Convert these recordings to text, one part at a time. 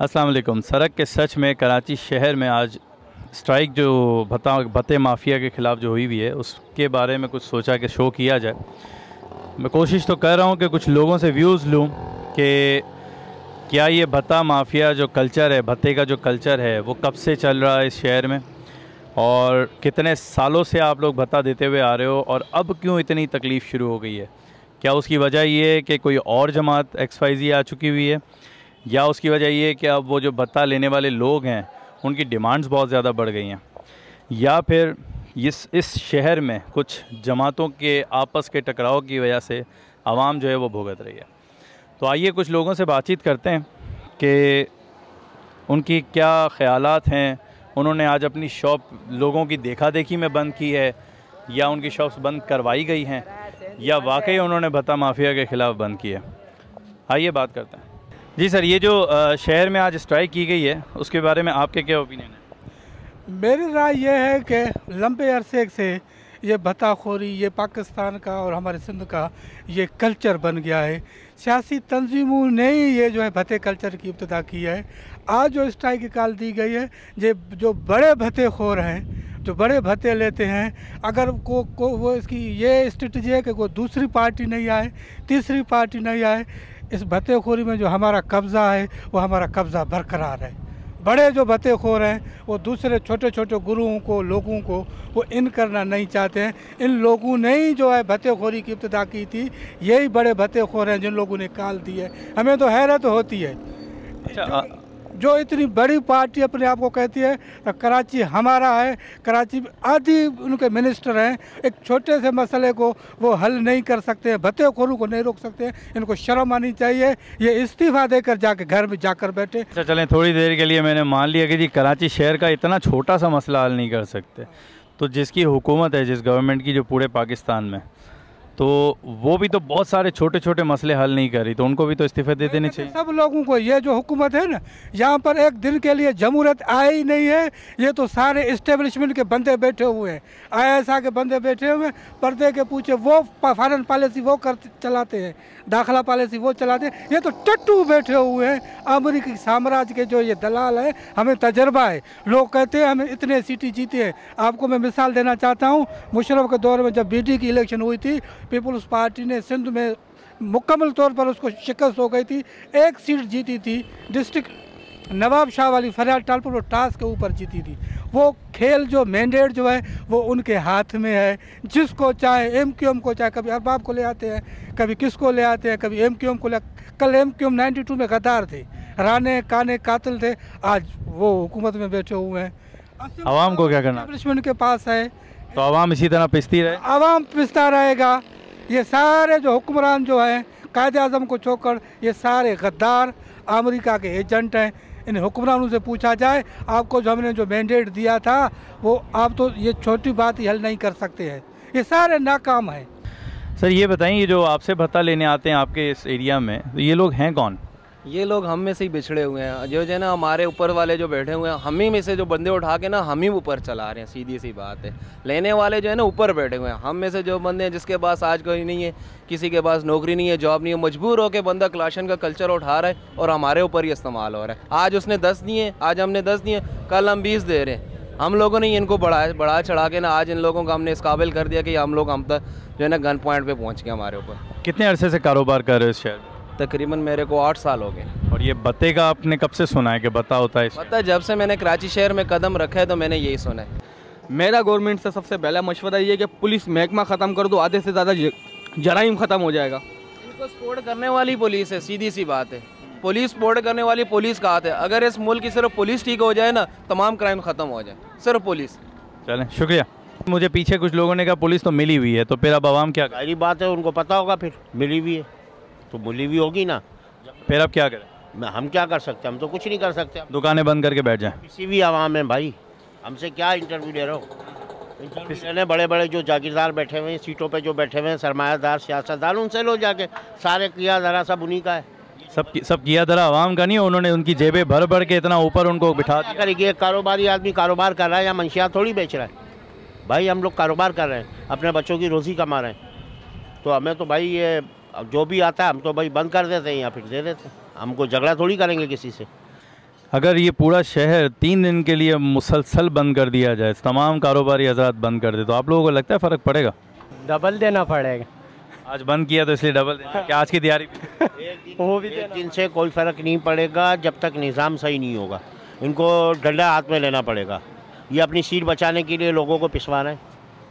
अस्सलाम वालेकुम। सड़क के सच में कराची शहर में आज स्ट्राइक जो भत्ते माफिया के ख़िलाफ़ जो हुई है उसके बारे में कुछ सोचा कि शो किया जाए। मैं कोशिश तो कर रहा हूँ कि कुछ लोगों से व्यूज़ लूँ कि क्या ये भत्ता माफिया जो कल्चर है, भत्ते का जो कल्चर है, वो कब से चल रहा है इस शहर में और कितने सालों से आप लोग भत्ता देते हुए आ रहे हो और अब क्यों इतनी तकलीफ़ शुरू हो गई है। क्या उसकी वजह ये है कि कोई और जमात XYZ आ चुकी हुई है, या उसकी वजह ये है कि अब वो जो भत्ता लेने वाले लोग हैं उनकी डिमांड्स बहुत ज़्यादा बढ़ गई हैं, या फिर इस शहर में कुछ जमातों के आपस के टकराव की वजह से आवाम जो है वो भुगत रही है। तो आइए कुछ लोगों से बातचीत करते हैं कि उनकी क्या ख़यालात हैं। उन्होंने आज अपनी शॉप लोगों की देखा देखी में बंद की है, या उनकी शॉप्स बंद करवाई गई हैं, या वाकई उन्होंने भत्ता माफिया के ख़िलाफ़ बंद की है। आइए बात करते हैं। जी सर, ये जो शहर में आज स्ट्राइक की गई है उसके बारे में आपके क्या ओपिनियन है? मेरी राय यह है कि लंबे अरसे से ये भत्ताखोरी ये पाकिस्तान का और हमारे सिंध का ये कल्चर बन गया है। सियासी तंजीमों ने ही ये जो है भत्ते कल्चर की इब्तिदा की है। आज जो स्ट्राइक निकाल दी गई है, ये जो बड़े भत्तेखोर हैं, जो बड़े भत्ते लेते हैं, अगर को वो इसकी ये स्ट्रेटजी है कि कोई दूसरी पार्टी नहीं आए, तीसरी पार्टी नहीं आए, इस भत्तेखोरी में जो हमारा कब्ज़ा है वो हमारा कब्ज़ा बरकरार है। बड़े जो भत्तेखोर हैं वो दूसरे छोटे छोटे गुरुओं को, लोगों को वो इन करना नहीं चाहते हैं। इन लोगों ने ही जो है भत्तेखोरी की इब्तिदा की थी। यही बड़े भत्तेखोर हैं जिन लोगों ने काल दी है। हमें तो हैरत होती है जो इतनी बड़ी पार्टी अपने आप को कहती है कराची हमारा है, कराची में आधी उनके मिनिस्टर हैं, एक छोटे से मसले को वो हल नहीं कर सकते हैं, भत्तेखोरों को नहीं रोक सकते हैं। इनको शर्म आनी चाहिए, ये इस्तीफ़ा देकर जाके घर में जाकर बैठे। अच्छा चलें, थोड़ी देर के लिए मैंने मान लिया कि जी कराची शहर का इतना छोटा सा मसला हल नहीं कर सकते, तो जिसकी हुकूमत है, जिस गवर्नमेंट की जो पूरे पाकिस्तान में, तो वो भी तो बहुत सारे छोटे छोटे मसले हल नहीं कर रही, तो उनको भी तो इस्तीफे दे देने चाहिए। सब लोगों को ये जो हुकूमत है ना, यहाँ पर एक दिन के लिए जमहूरियत आई ही नहीं है। ये तो सारे इस्टेब्लिशमेंट के बंदे बैठे हुए हैं, ISI के बंदे बैठे हुए हैं, पर्दे के पूछे वो फॉरेन पॉलिसी वो चलाते हैं, दाखिला पॉलिसी वो चलाते हैं। ये तो टट्टू बैठे हुए हैं अमेरिकी साम्राज्य के जो ये दलाल है। हमें तजर्बा है, लोग कहते हैं हमें इतने सीटें जीते हैं। आपको मैं मिसाल देना चाहता हूँ, मुशर्रफ के दौर में जब BT की इलेक्शन हुई थी, पीपल्स पार्टी ने सिंध में मुकम्मल तौर पर उसको शिकस्त हो गई थी। एक सीट जीती थी, डिस्ट्रिक्ट नवाब शाह वाली फरियाद टालपुर, वो टास के ऊपर जीती थी। वो खेल जो मैंडेट जो है वो उनके हाथ में है। जिसको चाहे MQM को चाहे कभी अरबाब को ले आते हैं, कभी किसको ले आते हैं, कभी MQM को ले। कल MQM 92 में गद्दार थे, राने काने कातिल थे, आज वो हुकूमत में बैठे हुए हैं। आवाम को क्या करना? एस्टेब्लिशमेंट के पास है, तो आवाम इसी तरह पिसती रहे, आवाम पिसता रहेगा। ये सारे जो हुक्मरान जो हैं कायदे आज़म को छोड़कर ये सारे गद्दार अमेरिका के एजेंट हैं। इन हुक्मरानों से पूछा जाए, आपको जो हमने जो मैंडेट दिया था वो आप तो ये छोटी बात ही हल नहीं कर सकते हैं। ये सारे नाकाम हैं। सर ये बताइए, जो आपसे भत्ता लेने आते हैं आपके इस एरिया में, तो ये लोग हैं कौन? ये लोग हम में से ही बिछड़े हुए हैं। जो है ना हमारे ऊपर वाले जो बैठे हुए हैं, हम ही में से जो बंदे उठा के ना हम ही ऊपर चला रहे हैं। सीधी सी बात है, लेने वाले जो है ना ऊपर बैठे हुए हैं। हम में से जो बंदे हैं जिसके पास आज कोई नहीं है, किसी के पास नौकरी नहीं है, जॉब नहीं है, मजबूर होकर बंदा क्लाशन का कल्चर उठा रहा है और हमारे ऊपर ही इस्तेमाल हो रहा है। आज उसने 10 दिए, आज हमने 10 दिए, कल हम 20 दे रहे हैं। हम लोगों ने इनको बढ़ा चढ़ा के ना आज इन लोगों को हमने इस काबिल कर दिया कि हम तक जो है ना गन पॉइंट पे पहुंच गए हमारे ऊपर। कितने अरसे से कारोबार कर रहे हो इस शहर में? तकरीबन मेरे को 8 साल हो गए। और ये भत्ते का आपने कब से सुना है कि भत्ता होता है? पता, जब से मैंने कराची शहर में कदम रखा है तो मैंने यही सुना है। मेरा गवर्नमेंट से सबसे पहला मशवरा ये कि पुलिस महकमा ख़त्म कर दो, आधे से ज़्यादा जराइम ख़त्म हो जाएगा। इनको सपोर्ट करने वाली पुलिस है, सीधी सी बात है। पुलिस सपोर्ट करने वाली पुलिस का हाथ है। अगर इस मुल्क की सिर्फ पुलिस ठीक हो जाए ना, तमाम क्राइम ख़त्म हो जाए, सिर्फ पुलिस। चलें, शुक्रिया। मुझे पीछे कुछ लोगों ने कहा पुलिस तो मिली हुई है, तो फिर अब आवाम क्या? सारी बात है, उनको पता होगा, फिर मिली हुई है तो मिली हुई होगी ना, फिर अब क्या करें? हम क्या कर सकते हैं? हम तो कुछ नहीं कर सकते। दुकानें बंद करके बैठ जाएं। किसी भी आवाम में भाई, हमसे क्या इंटरव्यू ले रहे हो? इंटरव्यू लेने बड़े बड़े जो जागीरदार बैठे हुए हैं, सीटों पे जो बैठे हुए हैं, सरमायादार सियासतदान, उनसे लो जाके। सारे किया धरा सब उन्हीं का है। सब किया धरा आवाम का नहीं है। उन्होंने उनकी जेबें भर भर के इतना ऊपर उनको बिठा दिया। करेगी एक कारोबारी आदमी कारोबार कर रहा है या मंशियात थोड़ी बेच रहा है भाई। हम लोग कारोबार कर रहे हैं, अपने बच्चों की रोज़ी कमा रहे हैं। तो हमें तो भाई ये जो भी आता है हम तो भाई बंद कर देते हैं या फिर दे देते हैं। हमको झगड़ा थोड़ी करेंगे किसी से। अगर ये पूरा शहर 3 दिन के लिए मुसलसल बंद कर दिया जाए, तमाम कारोबारी हजरात बंद कर दे, तो आप लोगों को लगता है फ़र्क पड़ेगा? डबल देना पड़ेगा। आज बंद किया तो इसलिए डबल देना, क्या आज की तैयारी? वो भी एक दिन से कोई फ़र्क नहीं पड़ेगा जब तक निज़ाम सही नहीं होगा। इनको डंडा हाथ में लेना पड़ेगा। ये अपनी सीट बचाने के लिए लोगों को पिसवा रहे हैं,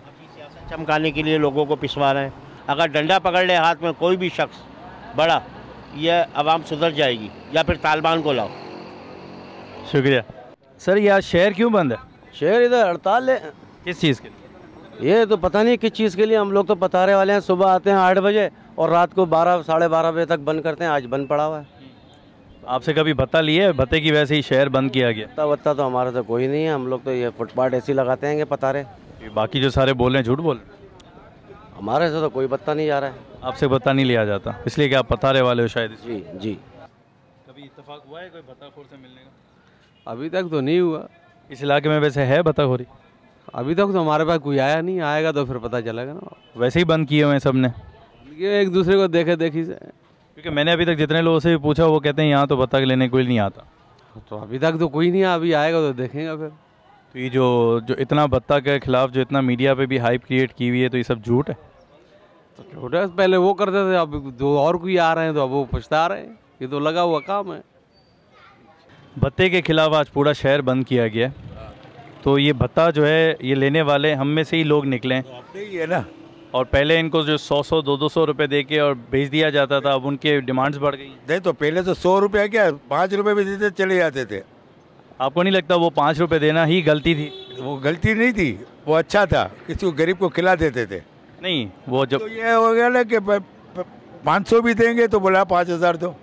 अपनी सियासत चमकाने के लिए लोगों को पिसवा रहे हैं। अगर डंडा पकड़ ले हाथ में कोई भी शख्स बड़ा, यह आवाम सुधर जाएगी, या फिर तालिबान को लाओ। शुक्रिया सर। ये आज शहर क्यों बंद है? शहर इधर हड़ताल है। किस चीज़ के लिए? ये तो पता नहीं किस चीज़ के लिए। हम लोग तो पतारे वाले हैं, सुबह आते हैं 8 बजे और रात को 12 साढ़े 12 बजे तक बंद करते हैं। आज बंद पड़ा हुआ है। आपसे कभी भत्ता लिए? भत्ते की वजह से ही शहर बंद किया गया? भत्ता वत्ता तो हमारा तो कोई नहीं है। हम लोग तो ये फुटपाथ ऐसे ही लगाते हैं पतारे। बाकी जो सारे बोल रहे हैं झूठ बोल रहे हैं। हमारे से तो कोई भत्ता नहीं जा रहा है। आपसे भत्ता नहीं लिया जाता, इसलिए कि आप पतारे वाले हो शायद? जी जी। कभी इत्तेफाक हुआ है कोई भत्ताखोर से मिलने का? अभी तक तो नहीं हुआ। इस इलाके में वैसे है भत्ताखोरी? अभी तक तो हमारे पास कोई आया नहीं, आएगा तो फिर पता चलेगा ना। वैसे ही बंद किए हुए हैं सब ने? ये एक दूसरे को देखे देखी से। क्योंकि मैंने अभी तक जितने लोगों से भी पूछा वो कहते हैं यहाँ तो भत्ता लेने कोई नहीं आता। तो अभी तक तो कोई नहीं आया, अभी आएगा तो देखेंगे फिर। तो ये जो इतना भत्ता के खिलाफ जो इतना मीडिया पे भी हाइप क्रिएट की हुई है, तो ये सब झूठ है? तो झूठ है, पहले वो करते थे, अब जो और कोई आ रहे हैं तो अब वो पछता रहे हैं। ये तो लगा हुआ काम है। भत्ते के खिलाफ आज पूरा शहर बंद किया गया। तो ये भत्ता जो है ये लेने वाले हम में से ही लोग निकले हैं। यही है ना। और पहले इनको जो 100-100 200 रुपये दे के और भेज दिया जाता था, अब उनके डिमांड्स बढ़ गई। नहीं तो पहले तो 100 रुपये क्या 5 रुपये भी देते चले जाते थे। आपको नहीं लगता वो 5 रुपये देना ही गलती थी? वो गलती नहीं थी, वो अच्छा था, किसी को गरीब को खिला देते थे। नहीं वो जब तो ये हो गया ना कि 500 भी देंगे तो बोला 5,000 दो,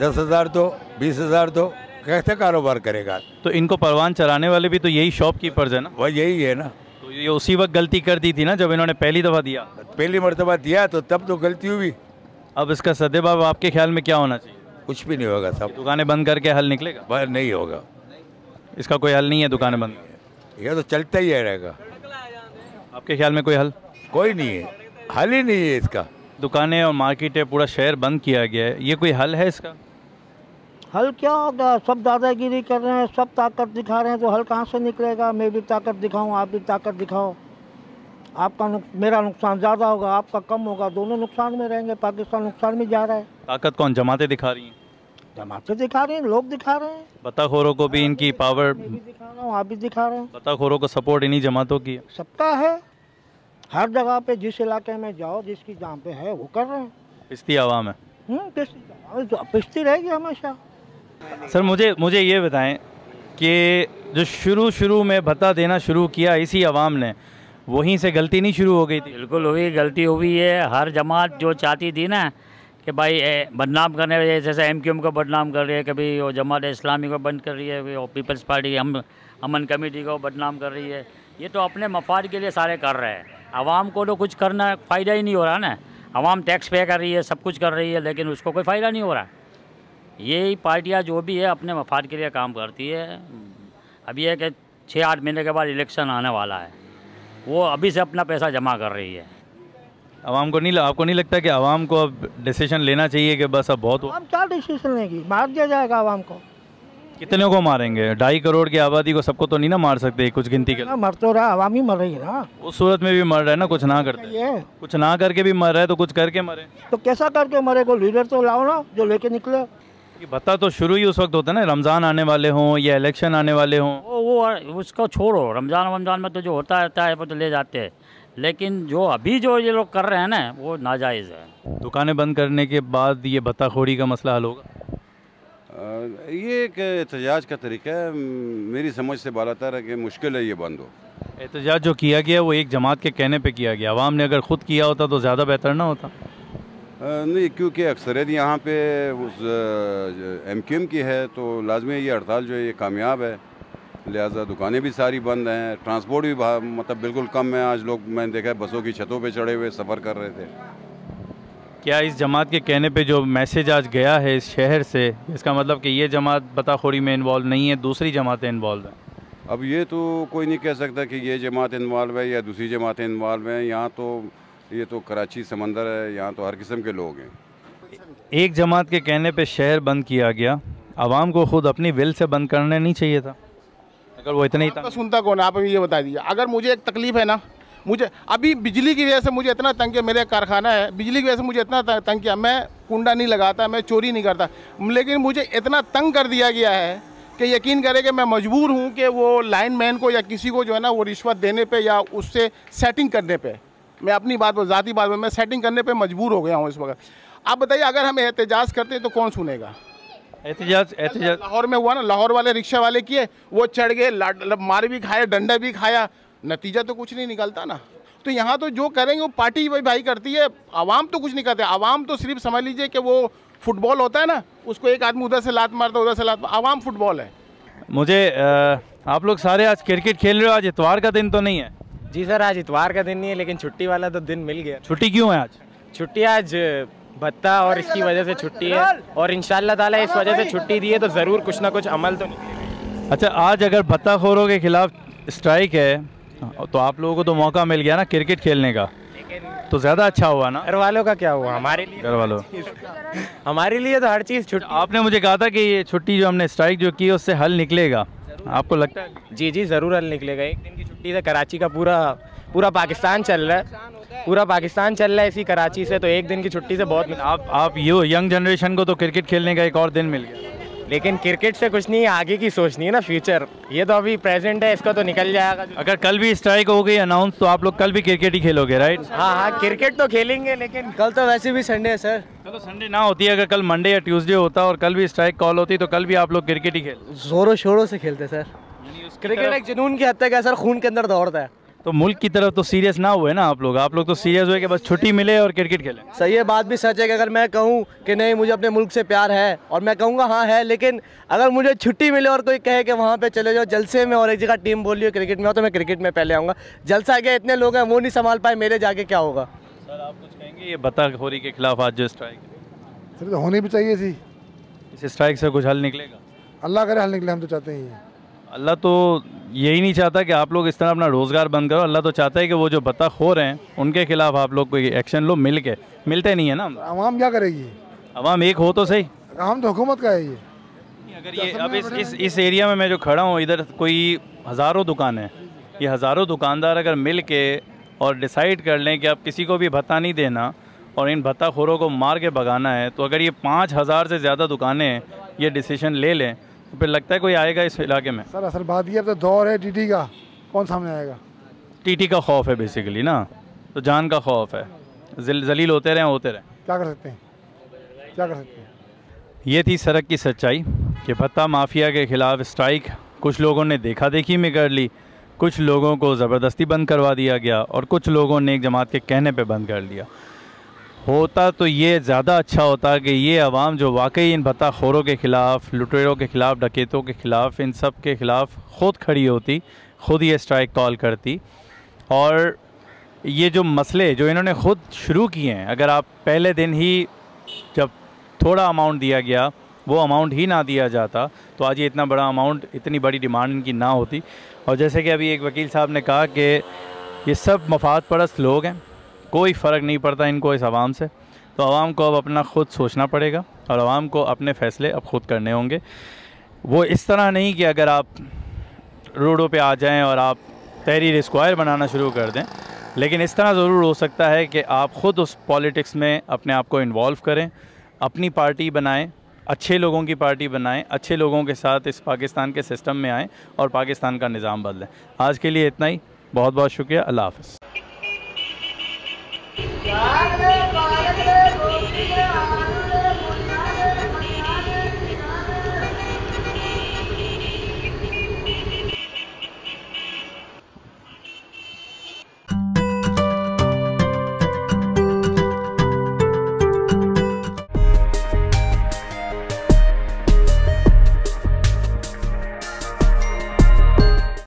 10,000 दो, 20,000 दो, कैसे कारोबार करेगा? तो इनको परवान चलाने वाले भी तो यही शॉपकीपर्स है ना? वह यही है ना। तो ये उसी वक्त गलती कर दी थी ना जब इन्होंने पहली दफ़ा दिया। पहली मर्तबा दिया तो तब तो गलती हुई। अब इसका सदेबाब आपके ख्याल में क्या होना चाहिए? कुछ भी नहीं होगा, सब दुकानें बंद करके हल निकलेगा? बाहर नहीं होगा। इसका कोई हल नहीं है दुकानें बंद? ये तो चलता ही रहेगा। आपके ख्याल में कोई हल? कोई नहीं है, हल ही नहीं है इसका। दुकानें और मार्केटें पूरा शहर बंद किया गया है, ये कोई हल है इसका? हल क्या होगा? सब दादागिरी कर रहे हैं, सब ताकत दिखा रहे हैं, तो हल कहाँ से निकलेगा? मैं भी ताकत दिखाऊं, आप भी ताकत दिखाओ। आपका मेरा नुकसान ज़्यादा होगा, आपका कम होगा, दोनों नुकसान में रहेंगे। पाकिस्तान नुकसान में जा रहा है। ताकत कौन? जमातें दिखा रही हैं? जमातें दिखा रहे हैं, लोग दिखा रहे हैं। भत्ताखोरों को भी इनकी पावर, मैं भी दिखा रहा हूँ, आप भी दिखा रहे हैं। भत्ताखोरों को सपोर्ट इन्हीं जमातों की है? सबका है, हर जगह पे जिस इलाके में जाओ, जिसकी जहाँ पे है वो कर रहे हैं। पिस्ती आवाम है। पिस्ती रहेगी हमेशा। सर मुझे ये बताएं कि जो शुरू में भत्ता देना शुरू किया इसी आवाम ने, वहीं से गलती नहीं शुरू हो गई थी? बिल्कुल हुई, गलती हुई है। हर जमात जो चाहती थी ना कि भाई बदनाम करने, जैसे MQM को बदनाम कर रही है, कभी वो जमात इस्लामी को बंद कर रही है, वो पीपल्स पार्टी अमन कमेटी को बदनाम कर रही है। ये तो अपने मफाद के लिए सारे कर रहे हैं। आवाम को तो कुछ करना फ़ायदा ही नहीं हो रहा ना। आवाम टैक्स पे कर रही है, सब कुछ कर रही है, लेकिन उसको कोई फ़ायदा नहीं हो रहा। यही पार्टियाँ जो भी है अपने मफाद के लिए काम करती है। अभी है कि 6-8 महीने के बाद इलेक्शन आने वाला है, वो अभी से अपना पैसा जमा कर रही है। आवाम को नहीं, आपको नहीं लगता कि आवाम को अब डिसीजन लेना चाहिए कि बस अब बहुत हो? अब क्या डिसीजन लेगी? मार दिया जाएगा आवाम को। कितने को मारेंगे? 2.5 करोड़ की आबादी को सबको तो नहीं ना मार सकते कुछ गिनती के? मर तो रहा, आवाम ही मर रही है ना। उस सूरत में भी मर रहा है ना, कुछ ना करते, कुछ ना करके भी मर रहा है, तो कुछ करके मरे। तो कैसा करके मरे? को लीडर तो लाओ ना जो लेके निकले। ये भत्ता तो शुरू ही उस वक्त होता है ना, रमज़ान आने वाले हों या इलेक्शन आने वाले हों। वो उसको छोड़ो, रमज़ान में तो जो होता रहता है वो तो ले जाते हैं, लेकिन जो अभी जो ये लोग कर रहे हैं ना वो नाजायज़ है। दुकानें बंद करने के बाद ये भत्ताखोरी का मसला हल होगा? ये एक एहतजाज का तरीका है, मेरी समझ से बालातर है कि मुश्किल है ये बंद हो। एहतजाज जो किया गया वो एक जमात के कहने पे किया गया, आवाम ने अगर ख़ुद किया होता तो ज़्यादा बेहतर ना होता? नहीं, क्योंकि अक्सरियत यहाँ पे उस MQM की है, तो लाजमी ये हड़ताल जो है ये कामयाब है। लिहाजा दुकानें भी सारी बंद हैं, ट्रांसपोर्ट भी मतलब बिल्कुल कम है। आज लोग मैंने देखा है बसों की छतों पे चढ़े हुए सफ़र कर रहे थे। क्या इस जमात के कहने पे जो मैसेज आज गया है इस शहर से, इसका मतलब कि ये जमात भत्ताखोरी में इन्वॉल्व नहीं है, दूसरी जमातें इन्वॉल्व हैं? अब ये तो कोई नहीं कह सकता कि ये जमात इन्वॉल्व है या दूसरी जमातें इन्वॉल्व हैं। यहाँ तो ये तो कराची समंदर है, यहाँ तो हर किस्म के लोग हैं। एक जमात के कहने पे शहर बंद किया गया, आवाम को खुद अपनी विल से बंद करने नहीं चाहिए था अगर वो इतने ही आपका सुनता कौन है? आप अभी ये बता दीजिए। अगर मुझे एक तकलीफ़ है ना, मुझे अभी बिजली की वजह से मुझे इतना तंग किया, मेरे कारखाना है, बिजली की वजह से मुझे इतना तंग किया, मैं कुंडा नहीं लगाता, मैं चोरी नहीं करता, लेकिन मुझे इतना तंग कर दिया गया है कि यकीन करें कि मैं मजबूर हूँ कि वो लाइनमैन को या किसी को जो है ना वो रिश्वत देने पे या उससे सेटिंग करने पे, मैं अपनी बात ज़ाती बात में मैं सेटिंग करने पे मजबूर हो गया हूँ इस वक्त। आप बताइए, अगर हम एहतजाज करते हैं तो कौन सुनेगा? एहतजाज लाहौर में हुआ ना, लाहौर वाले रिक्शा वाले किए, वो चढ़ गए, मार भी खाया, डंडा भी खाया, नतीजा तो कुछ नहीं निकलता ना। तो यहाँ तो जो करेंगे वो पार्टी भाई करती है, आवाम तो कुछ नहीं करते। आवाम तो सिर्फ समझ लीजिए कि वो फुटबॉल होता है ना, उसको एक आदमी उधर से लात मारता, उधर से लात, आवाम फुटबॉल है। मुझे आप लोग सारे आज क्रिकेट खेल रहे हो, आज इतवार का दिन तो नहीं है? जी सर, आज इतवार का दिन नहीं है, लेकिन छुट्टी वाला तो दिन मिल गया। छुट्टी क्यों है आज? छुट्टी आज भत्ता और इसकी वजह से छुट्टी है, और इंशाल्लाह ताला इस वजह से छुट्टी दी है तो ज़रूर कुछ ना कुछ अमल तो निकलेगा। अच्छा, आज अगर भत्ताखोरों के खिलाफ स्ट्राइक है तो आप लोगों को तो मौका मिल गया ना क्रिकेट खेलने का, तो ज़्यादा अच्छा हुआ ना। घर वालों का क्या हुआ? हमारे लिए, घर वालों हमारे लिए तो हर चीज़ छुट्टी। आपने मुझे कहा था कि ये छुट्टी जो हमने स्ट्राइक जो की है उससे हल निकलेगा, आपको लगता है? जी जी ज़रूर हल निकलेगा। एक दिन की छुट्टी से कराची का पूरा पाकिस्तान चल रहा है, पूरा पाकिस्तान चल रहा है इसी कराची से, तो एक दिन की छुट्टी से बहुत आप ये यंग जनरेशन को तो क्रिकेट खेलने का एक और दिन मिल गया। लेकिन क्रिकेट से कुछ नहीं, आगे की सोचनी है ना, फ्यूचर। ये तो अभी प्रेजेंट है, इसका तो निकल जाएगा। अगर कल भी स्ट्राइक हो गई अनाउंस तो आप लोग कल भी क्रिकेट ही खेलोगे, राइट? हाँ हाँ, क्रिकेट तो खेलेंगे, लेकिन कल तो वैसे भी संडे है सर। चलो संडे ना होती है, अगर कल मंडे या ट्यूसडे होता और कल भी स्ट्राइक कॉल होती तो कल भी आप लोग क्रिकेट ही खेल जोरों शोरों से खेलते सर। क्रिकेट एक जुनून की हद तक है सर, खून के अंदर दौड़ता है। तो मुल्क की तरफ तो सीरियस ना हुए ना आप लोग तो सीरियस हुए कि बस छुट्टी मिले और क्रिकेट खेलें। सही है, बात भी सच है कि अगर मैं कहूँ कि नहीं मुझे अपने मुल्क से प्यार है और मैं कहूँगा हाँ है, लेकिन अगर मुझे छुट्टी मिले और कोई कहे कि वहाँ पे चले जाओ जलसे में और एक जगह टीम बोल रही हो क्रिकेट में हो, तो मैं क्रिकेट में पहले आऊँगा। जलसा गया, इतने लोग हैं वो नहीं संभाल पाए, मेरे जाके क्या होगा? सर आप कुछ कहेंगे ये भत्ताखोरी के खिलाफ आज जो स्ट्राइक? सर तो होनी भी चाहिए थी। इस स्ट्राइक से कुछ हल निकलेगा? अल्लाह करे हल निकले, हम तो चाहते ही हैं। अल्लाह तो यही नहीं चाहता कि आप लोग इस तरह अपना रोज़गार बंद करो, अल्लाह तो चाहता है कि वो जो भत्ताखोर हैं उनके खिलाफ आप लोग कोई एक्शन लो, मिलते नहीं है ना। आवाम क्या करेगी? आवाम एक हो तो सही। काम तो हुकूमत का है ये। अगर ये अब इस एरिया में मैं जो खड़ा हूँ, इधर कोई हज़ारों दुकान है, ये हज़ारों दुकानदार अगर मिल के और डिसाइड कर लें कि अब किसी को भी भत्ता नहीं देना और इन भत्ताखोरों को मार के भगाना है, तो अगर ये 5000 से ज़्यादा दुकानें ये डिसीजन ले लें तो फिर लगता है कोई आएगा इस इलाके में? सर असल बात ये, अब तो दौर है टीटी का, कौन सामने आएगा? टीटी का खौफ है बेसिकली ना, तो जान का खौफ है, जलील होते रहे। क्या कर सकते हैं? ये थी सड़क की सच्चाई कि भत्ता माफिया के खिलाफ स्ट्राइक कुछ लोगों ने देखा देखी में कर ली, कुछ लोगों को ज़बरदस्ती बंद करवा दिया गया और कुछ लोगों ने एक जमात के कहने पे बंद कर दिया। होता तो ये ज़्यादा अच्छा होता कि ये आवाम जो वाकई इन भत्ताखोरों के ख़िलाफ़, लुटेरों के ख़िलाफ़, डकैतों के ख़िलाफ़, इन सब के ख़िलाफ़ ख़ुद खड़ी होती, ख़ुद ये स्ट्राइक कॉल करती। और ये जो मसले जो इन्होंने ख़ुद शुरू किए हैं, अगर आप पहले दिन ही जब थोड़ा अमाउंट दिया गया वो अमाउंट ही ना दिया जाता तो आज ये इतना बड़ा अमाउंट, इतनी बड़ी डिमांड इनकी ना होती। और जैसे कि अभी एक वकील साहब ने कहा कि ये सब मफाद परस्त लोग हैं, कोई फ़र्क नहीं पड़ता इनको इस आवाम से, तो आवाम को अब अपना ख़ुद सोचना पड़ेगा और आवाम को अपने फ़ैसले अब ख़ुद करने होंगे। वो इस तरह नहीं कि अगर आप रोडों पे आ जाएं और आप तहरीर स्क्वायर बनाना शुरू कर दें, लेकिन इस तरह ज़रूर हो सकता है कि आप ख़ुद उस पॉलिटिक्स में अपने आप को इन्वॉल्व करें, अपनी पार्टी बनाएं, अच्छे लोगों की पार्टी बनाएं, अच्छे लोगों के साथ इस पाकिस्तान के सिस्टम में आएँ और पाकिस्तान का निज़ाम बदलें। आज के लिए इतना ही, बहुत बहुत शुक्रिया, अल्लाह हाफ़िज़।